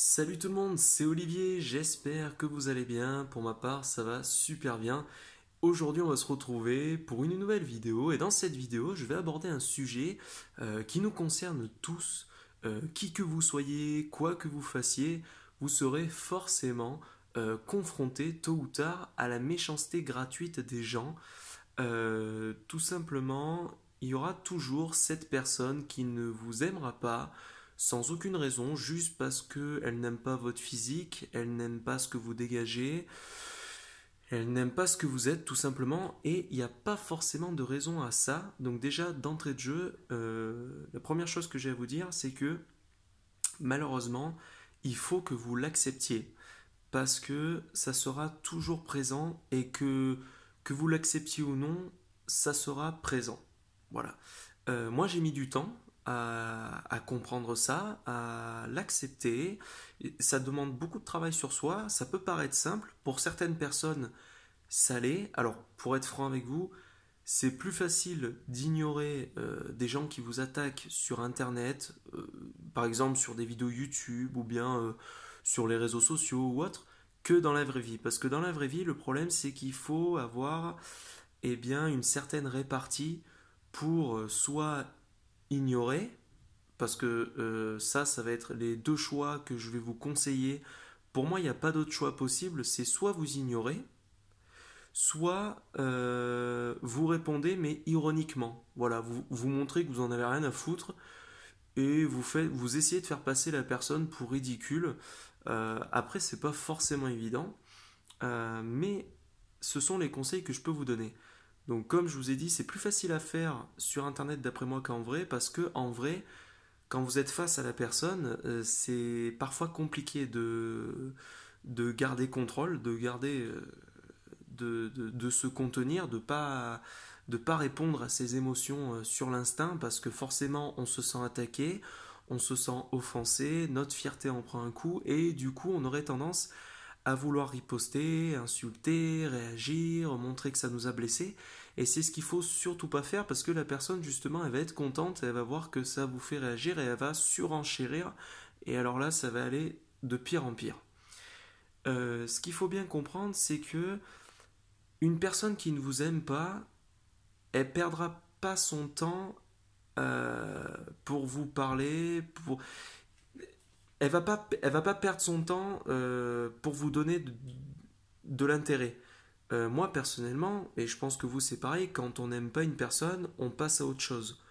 Salut tout le monde, c'est Olivier, j'espère que vous allez bien. Pour ma part, ça va super bien. Aujourd'hui, on va se retrouver pour une nouvelle vidéo et dans cette vidéo, je vais aborder un sujet qui nous concerne tous. Qui que vous soyez, quoi que vous fassiez, vous serez forcément confronté tôt ou tard à la méchanceté gratuite des gens. Tout simplement, il y aura toujours cette personne qui ne vous aimera pas sans aucune raison, juste parce qu'elle n'aime pas votre physique, elle n'aime pas ce que vous dégagez, elle n'aime pas ce que vous êtes tout simplement, et il n'y a pas forcément de raison à ça. Donc déjà, d'entrée de jeu, la première chose que j'ai à vous dire, c'est que malheureusement, il faut que vous l'acceptiez, parce que ça sera toujours présent, et que vous l'acceptiez ou non, ça sera présent. Voilà. Moi, j'ai mis du temps à comprendre ça, à l'accepter. Ça demande beaucoup de travail sur soi. Ça peut paraître simple. Pour certaines personnes, ça l'est. Alors, pour être franc avec vous, c'est plus facile d'ignorer des gens qui vous attaquent sur Internet, par exemple sur des vidéos YouTube ou bien sur les réseaux sociaux ou autres, que dans la vraie vie. Parce que dans la vraie vie, le problème, c'est qu'il faut avoir une certaine répartie pour soit ignorer, parce que ça va être les deux choix que je vais vous conseiller. Pour moi, il n'y a pas d'autre choix possible, c'est soit vous ignorez, soit vous répondez mais ironiquement. Voilà, vous montrez que vous en avez rien à foutre et vous essayez de faire passer la personne pour ridicule. Après, c'est pas forcément évident, mais ce sont les conseils que je peux vous donner. Donc comme je vous ai dit, c'est plus facile à faire sur internet d'après moi qu'en vrai, parce que en vrai, quand vous êtes face à la personne, c'est parfois compliqué de garder contrôle, de garder de se contenir, de pas répondre à ses émotions sur l'instinct, parce que forcément on se sent attaqué, on se sent offensé, notre fierté en prend un coup, et du coup on aurait tendance à vouloir riposter, insulter, réagir, montrer que ça nous a blessés. Et c'est ce qu'il faut surtout pas faire, parce que la personne justement elle va être contente, elle va voir que ça vous fait réagir et elle va surenchérir. Et alors là ça va aller de pire en pire. Ce qu'il faut bien comprendre, c'est que une personne qui ne vous aime pas, elle perdra pas son temps pour vous parler, elle va pas perdre son temps pour vous donner de l'intérêt. Moi personnellement, et je pense que vous c'est pareil, quand on n'aime pas une personne, on passe à autre chose.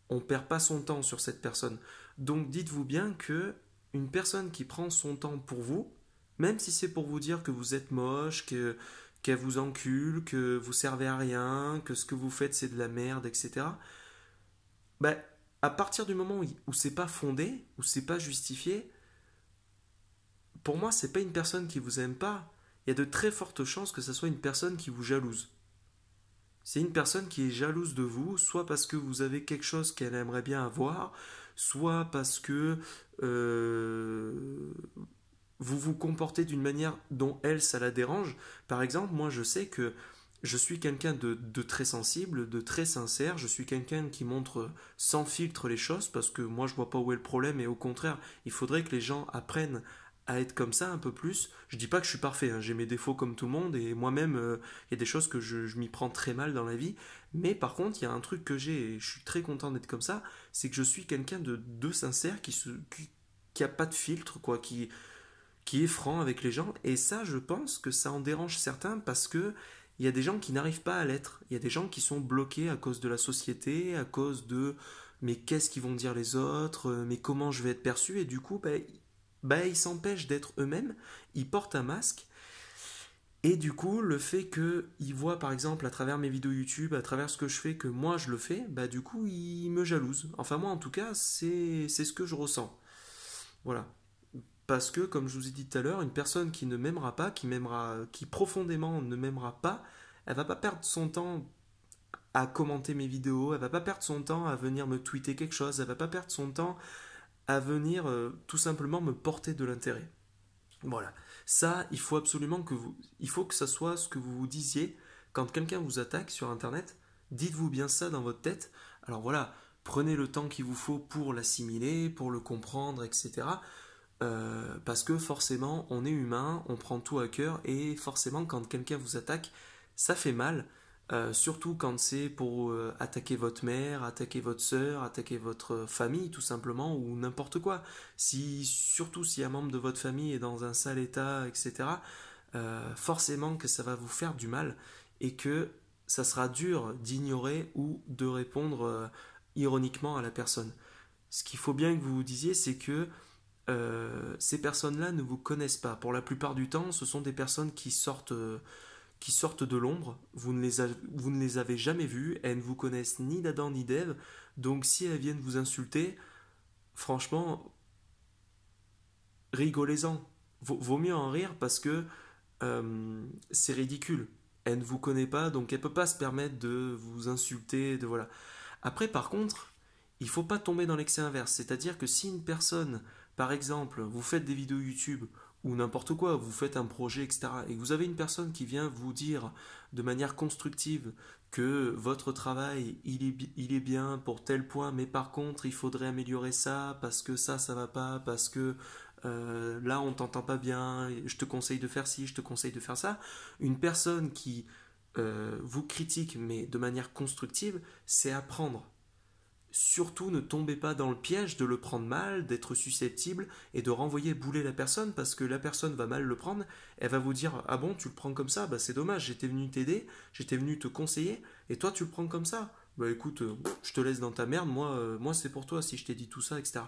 On perd pas son temps sur cette personne. Donc dites-vous bien que une personne qui prend son temps pour vous, même si c'est pour vous dire que vous êtes moche, qu'elle vous encule, que vous servez à rien, que ce que vous faites c'est de la merde, etc. Bah, à partir du moment où c'est pas fondé, où c'est pas justifié, pour moi c'est pas une personne qui vous aime pas. Il y a de très fortes chances que ce soit une personne qui vous jalouse. C'est une personne qui est jalouse de vous, soit parce que vous avez quelque chose qu'elle aimerait bien avoir, soit parce que euh, vous vous comportez d'une manière dont elle, ça la dérange. Par exemple, moi je sais que je suis quelqu'un de très sensible, de très sincère, je suis quelqu'un qui montre sans filtre les choses, parce que moi je vois pas où est le problème, et au contraire, il faudrait que les gens apprennent à être comme ça un peu plus. Je dis pas que je suis parfait, hein, j'ai mes défauts comme tout le monde, et moi-même, il y a des choses que je m'y prends très mal dans la vie, mais par contre, il y a un truc que j'ai, et je suis très content d'être comme ça, c'est que je suis quelqu'un de sincère, qui a pas de filtre, quoi, qui est franc avec les gens. Et ça, je pense que ça en dérange certains, parce que il y a des gens qui n'arrivent pas à l'être. Il y a des gens qui sont bloqués à cause de la société, à cause de mais qu'est-ce qu'ils vont dire les autres, mais comment je vais être perçu, et du coup, ils s'empêchent d'être eux-mêmes, ils portent un masque, et du coup, le fait qu'ils voient par exemple à travers mes vidéos YouTube, à travers ce que je fais, que moi je le fais, du coup, ils me jalousent. Enfin, moi en tout cas, c'est ce que je ressens. Voilà. Parce que, comme je vous ai dit tout à l'heure, une personne qui ne m'aimera pas, qui profondément ne m'aimera pas, elle va pas perdre son temps à commenter mes vidéos, elle va pas perdre son temps à venir me tweeter quelque chose, elle va pas perdre son temps à venir tout simplement me porter de l'intérêt. Voilà. Ça, il faut que ça soit ce que vous vous disiez quand quelqu'un vous attaque sur Internet. Dites-vous bien ça dans votre tête. Alors voilà, prenez le temps qu'il vous faut pour l'assimiler, pour le comprendre, etc. parce que forcément, on est humain, on prend tout à cœur, et forcément, quand quelqu'un vous attaque, ça fait mal. Surtout quand c'est pour attaquer votre mère, attaquer votre sœur, attaquer votre famille tout simplement, ou n'importe quoi. Surtout si un membre de votre famille est dans un sale état, etc., forcément que ça va vous faire du mal et que ça sera dur d'ignorer ou de répondre ironiquement à la personne. Ce qu'il faut bien que vous vous disiez, c'est que ces personnes-là ne vous connaissent pas. Pour la plupart du temps, ce sont des personnes qui sortent de l'ombre. Vous ne les avez jamais vues. Elles ne vous connaissent ni d'Adam ni d'Ève. Donc si elles viennent vous insulter, franchement, rigolez-en. Vaut mieux en rire parce que c'est ridicule. Elle ne vous connaît pas, donc elle ne peut pas se permettre de vous insulter. Voilà. Après, par contre, il ne faut pas tomber dans l'excès inverse. C'est-à-dire que si une personne, par exemple, vous faites des vidéos YouTube ou n'importe quoi, vous faites un projet, etc., et que vous avez une personne qui vient vous dire de manière constructive que votre travail, il est bien pour tel point, mais par contre, il faudrait améliorer ça, parce que ça va pas, parce que là, on t'entend pas bien, je te conseille de faire ci, je te conseille de faire ça. Une personne qui vous critique, mais de manière constructive, c'est apprendre. Surtout ne tombez pas dans le piège de le prendre mal, d'être susceptible et de renvoyer bouler la personne parce que la personne va mal le prendre, elle va vous dire ah bon tu le prends comme ça, bah c'est dommage, j'étais venu t'aider, j'étais venu te conseiller et toi tu le prends comme ça. Bah écoute, je te laisse dans ta merde, moi c'est pour toi si je t'ai dit tout ça, etc.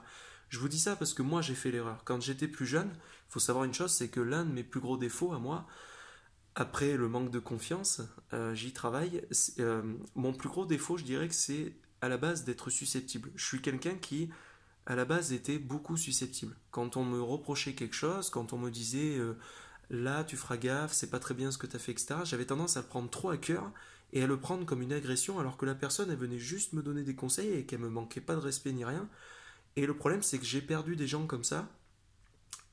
Je vous dis ça parce que moi j'ai fait l'erreur. Quand j'étais plus jeune, il faut savoir une chose, c'est que l'un de mes plus gros défauts à moi, après le manque de confiance, j'y travaille. Mon plus gros défaut, je dirais que c'est à la base d'être susceptible. Je suis quelqu'un qui, à la base, était beaucoup susceptible. Quand on me reprochait quelque chose, quand on me disait là, tu feras gaffe, c'est pas très bien ce que tu as fait, etc., j'avais tendance à le prendre trop à cœur et à le prendre comme une agression alors que la personne, elle venait juste me donner des conseils et qu'elle me manquait pas de respect ni rien. Et le problème, c'est que j'ai perdu des gens comme ça.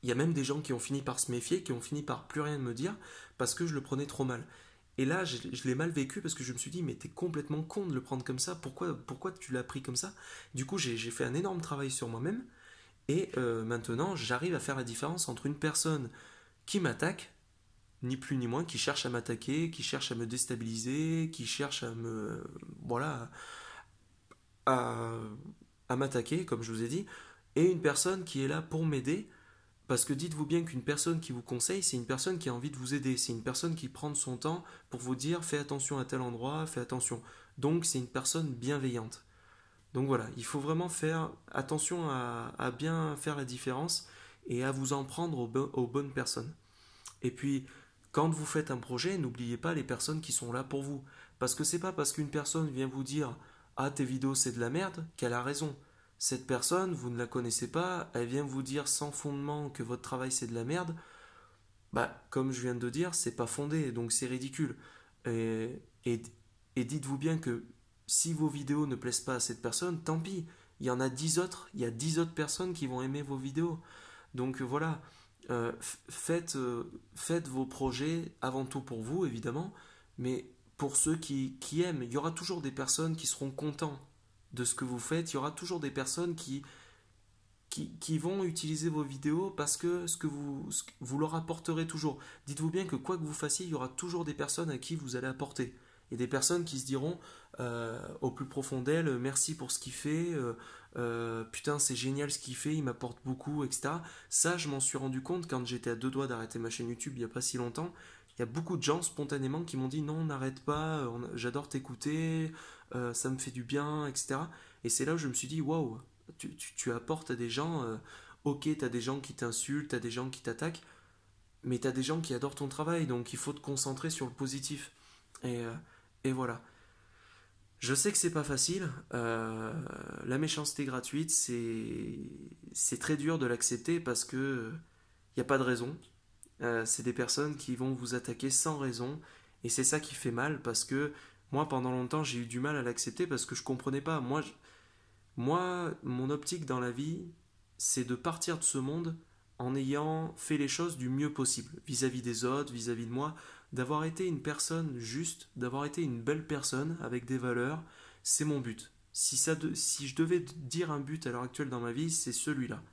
Il y a même des gens qui ont fini par se méfier, qui ont fini par plus rien me dire parce que je le prenais trop mal. Et là, je l'ai mal vécu parce que je me suis dit, mais t'es complètement con de le prendre comme ça, pourquoi tu l'as pris comme ça? Du coup, j'ai fait un énorme travail sur moi-même et maintenant, j'arrive à faire la différence entre une personne qui m'attaque, ni plus ni moins, qui cherche à m'attaquer, qui cherche à me déstabiliser, qui cherche à me. Voilà, à, à m'attaquer, comme je vous ai dit, et une personne qui est là pour m'aider parce que dites-vous bien qu'une personne qui vous conseille, c'est une personne qui a envie de vous aider. C'est une personne qui prend son temps pour vous dire fais attention à tel endroit, fais attention. Donc c'est une personne bienveillante. Donc voilà, il faut vraiment faire attention à bien faire la différence et à vous en prendre aux bonnes personnes. Et puis, quand vous faites un projet, n'oubliez pas les personnes qui sont là pour vous. Parce que c'est pas parce qu'une personne vient vous dire ah tes vidéos c'est de la merde qu'elle a raison. Cette personne, vous ne la connaissez pas, elle vient vous dire sans fondement que votre travail c'est de la merde, bah comme je viens de dire, c'est pas fondé, donc c'est ridicule. Et, et, et dites-vous bien que si vos vidéos ne plaisent pas à cette personne, tant pis, il y en a 10 autres, il y a 10 autres personnes qui vont aimer vos vidéos. Donc voilà, faites vos projets avant tout pour vous, évidemment, mais pour ceux qui aiment, il y aura toujours des personnes qui seront contents de ce que vous faites, il y aura toujours des personnes qui vont utiliser vos vidéos parce que vous leur apporterez toujours. Dites-vous bien que quoi que vous fassiez, il y aura toujours des personnes à qui vous allez apporter. Et des personnes qui se diront au plus profond d'elles, merci pour ce qu'il fait, putain c'est génial ce qu'il fait, il m'apporte beaucoup, etc. Ça, je m'en suis rendu compte quand j'étais à deux doigts d'arrêter ma chaîne YouTube il n'y a pas si longtemps. Il y a beaucoup de gens spontanément qui m'ont dit non, n'arrête pas, j'adore t'écouter, ça me fait du bien, etc. Et c'est là où je me suis dit waouh, tu apportes à des gens, ok, t'as des gens qui t'insultent, t'as des gens qui t'attaquent, mais t'as des gens qui adorent ton travail, donc il faut te concentrer sur le positif. Et, euh, et voilà. Je sais que c'est pas facile. La méchanceté gratuite, c'est très dur de l'accepter parce que il n'y a pas de raison. C'est des personnes qui vont vous attaquer sans raison et c'est ça qui fait mal parce que moi pendant longtemps j'ai eu du mal à l'accepter parce que je comprenais pas. Moi, mon optique dans la vie, c'est de partir de ce monde en ayant fait les choses du mieux possible, vis-à-vis des autres, vis-à-vis de moi, d'avoir été une personne juste, d'avoir été une belle personne avec des valeurs, c'est mon but. Si je devais dire un but à l'heure actuelle dans ma vie, c'est celui-là.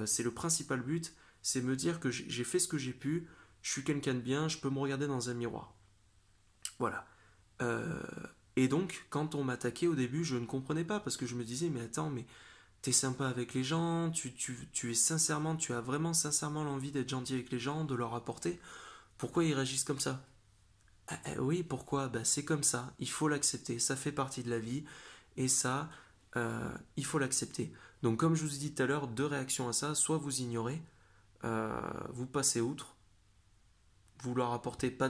c'est le principal but, c'est me dire que j'ai fait ce que j'ai pu, je suis quelqu'un de bien, je peux me regarder dans un miroir. Voilà. Euh, et donc, quand on m'attaquait au début, je ne comprenais pas parce que je me disais, mais attends, mais t'es sympa avec les gens, tu es sincèrement, tu as vraiment sincèrement l'envie d'être gentil avec les gens, de leur apporter. Pourquoi ils réagissent comme ça? Oui, pourquoi? Bah, c'est comme ça, il faut l'accepter, ça fait partie de la vie, et ça, il faut l'accepter. Donc comme je vous ai dit tout à l'heure, deux réactions à ça, soit vous ignorez, vous passez outre, vous leur apportez pas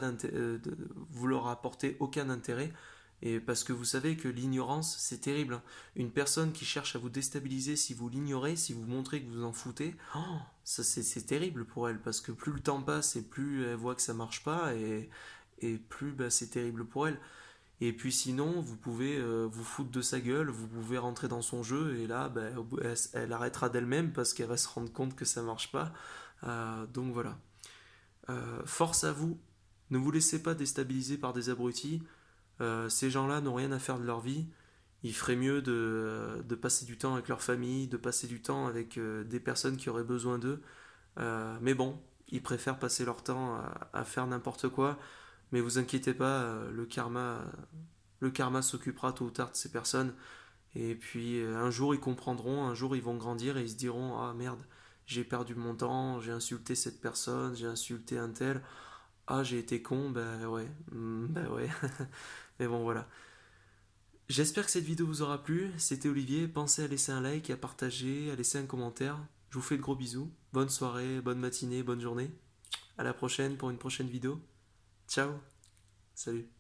vous leur apportez aucun intérêt, et parce que vous savez que l'ignorance c'est terrible. Une personne qui cherche à vous déstabiliser, si vous l'ignorez, si vous montrez que vous en foutez, oh, ça c'est terrible pour elle, parce que plus le temps passe et plus elle voit que ça marche pas, et plus bah, c'est terrible pour elle. Et puis sinon, vous pouvez vous foutre de sa gueule, vous pouvez rentrer dans son jeu, et là, bah, elle arrêtera d'elle-même parce qu'elle va se rendre compte que ça marche pas. Donc voilà. Force à vous, ne vous laissez pas déstabiliser par des abrutis. Ces gens-là n'ont rien à faire de leur vie. Ils feraient mieux de passer du temps avec leur famille, de passer du temps avec des personnes qui auraient besoin d'eux. Mais bon, ils préfèrent passer leur temps à faire n'importe quoi. Mais vous inquiétez pas, le karma s'occupera tôt ou tard de ces personnes. Et puis un jour ils comprendront, un jour ils vont grandir et ils se diront ah merde, j'ai perdu mon temps, j'ai insulté cette personne, j'ai insulté un tel. Ah j'ai été con, bah ouais, bah ouais. Mais bon voilà. J'espère que cette vidéo vous aura plu. C'était Olivier. Pensez à laisser un like, à partager, à laisser un commentaire. Je vous fais de gros bisous. Bonne soirée, bonne matinée, bonne journée. À la prochaine pour une prochaine vidéo. Ciao. Salut.